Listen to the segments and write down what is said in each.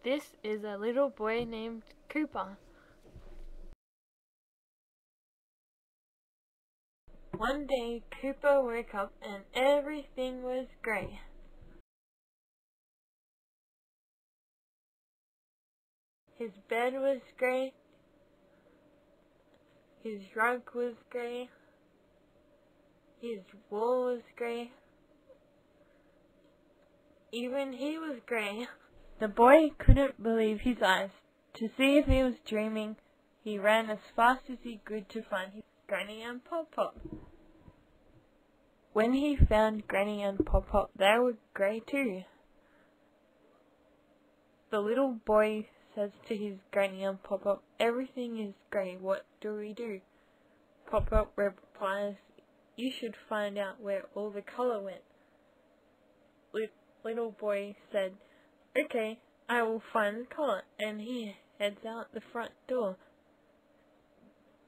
This is a little boy named Cooper. One day, Cooper woke up and everything was grey. His bed was grey, his rug was grey, his wall was grey, even he was grey. The boy couldn't believe his eyes. To see if he was dreaming, he ran as fast as he could to find his Granny and Pop-Pop. When he found Granny and Pop-Pop, they were grey too. The little boy says to his Granny and Pop-Pop, "Everything is grey, what do we do?" Pop-Pop replies, "You should find out where all the colour went." Little boy said, "Okay, I will find the colour," and he heads out the front door.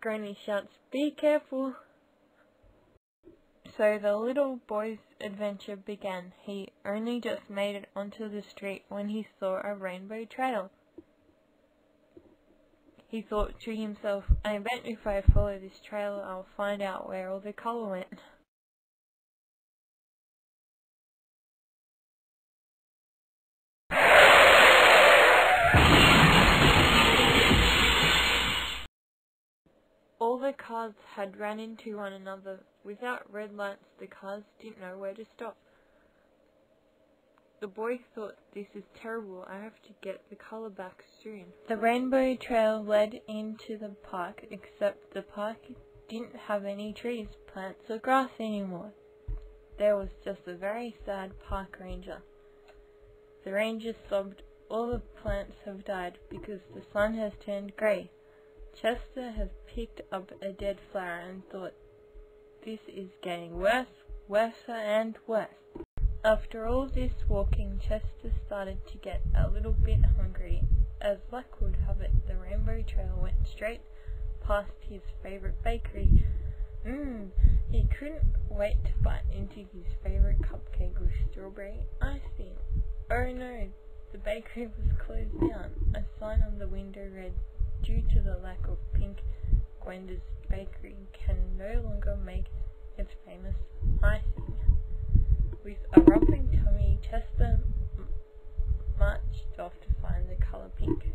Granny shouts, "Be careful!" So the little boy's adventure began. He only just made it onto the street when he saw a rainbow trail. He thought to himself, "I bet if I follow this trail I'll find out where all the colour went." All the cars had run into one another. Without red lights, the cars didn't know where to stop. The boy thought, "This is terrible, I have to get the colour back soon." The rainbow trail led into the park, except the park didn't have any trees, plants or grass anymore. There was just a very sad park ranger. The ranger sobbed, "All the plants have died because the sun has turned grey." Chester has picked up a dead flower and thought, "This is getting worse and worse." After all this walking, Chester started to get a little bit hungry. As luck would have it, the rainbow trail went straight past his favourite bakery. He couldn't wait to bite into his favourite cupcake with strawberry icing. Oh no, the bakery was closed down. A sign on the window read, "Due to the lack of pink, Gwenda's bakery can no longer make its famous icing." With a rumbling tummy, Chester marched off to find the colour pink.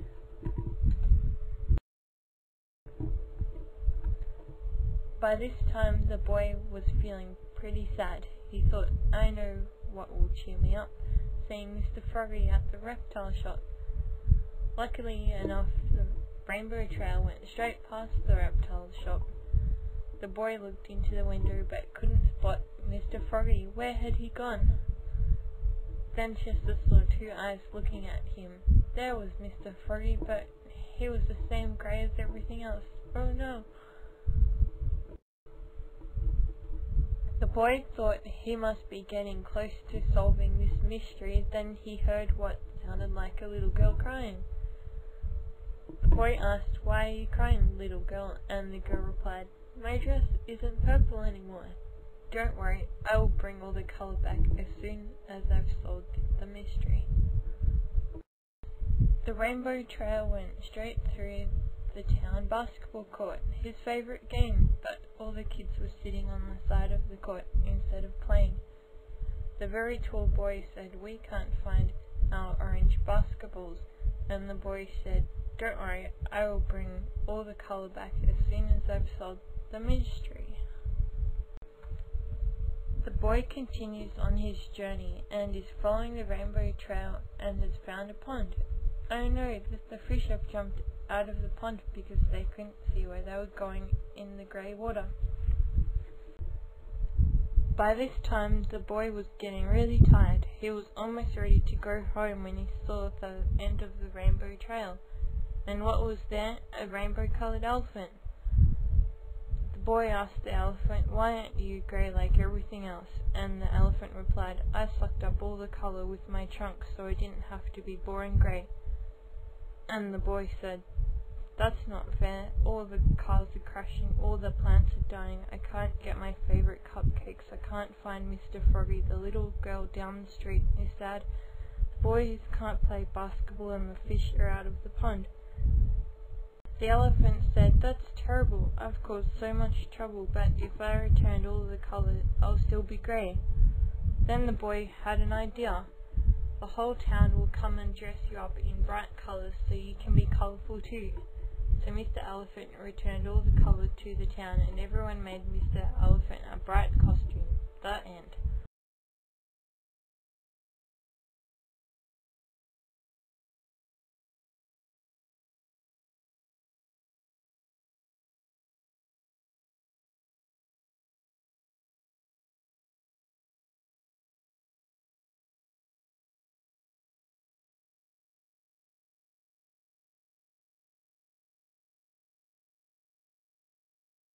By this time, the boy was feeling pretty sad. He thought, "I know what will cheer me up, seeing Mr. Froggy at the reptile shop." Luckily enough, the rainbow trail went straight past the reptile shop. The boy looked into the window but couldn't spot Mr. Froggy. Where had he gone? Then Chester saw two eyes looking at him. There was Mr. Froggy, but he was the same grey as everything else. Oh no! The boy thought he must be getting close to solving this mystery. Then he heard what sounded like a little girl crying. The boy asked, "Why are you crying, little girl?" And the girl replied, "My dress isn't purple anymore. Don't worry, I will bring all the colour back as soon as I've solved the mystery." The rainbow trail went straight through the town basketball court, his favourite game, but all the kids were sitting on the side of the court instead of playing. The very tall boy said, "We can't find our orange basketballs," and the boy said, "Don't worry, I will bring all the colour back as soon as I've solved the mystery." The boy continues on his journey and is following the rainbow trail and has found a pond. Oh no, the fish have jumped out of the pond because they couldn't see where they were going in the grey water. By this time, the boy was getting really tired. He was almost ready to go home when he saw the end of the rainbow trail. And what was there? A rainbow-coloured elephant. The boy asked the elephant, "Why aren't you grey like everything else?" And the elephant replied, "I sucked up all the colour with my trunk so I didn't have to be boring grey." And the boy said, "That's not fair. All the cars are crashing, all the plants are dying. I can't get my favourite cupcakes. I can't find Mr. Froggy. The little girl down the street is sad. boys can't play basketball and the fish are out of the pond. The elephant said, "That's terrible. I've caused so much trouble, but if I returned all the colours, I'll still be grey." Then the boy had an idea. "The whole town will come and dress you up in bright colours so you can be colourful too." So Mr. Elephant returned all the colours to the town, and everyone made Mr. Elephant a bright costume.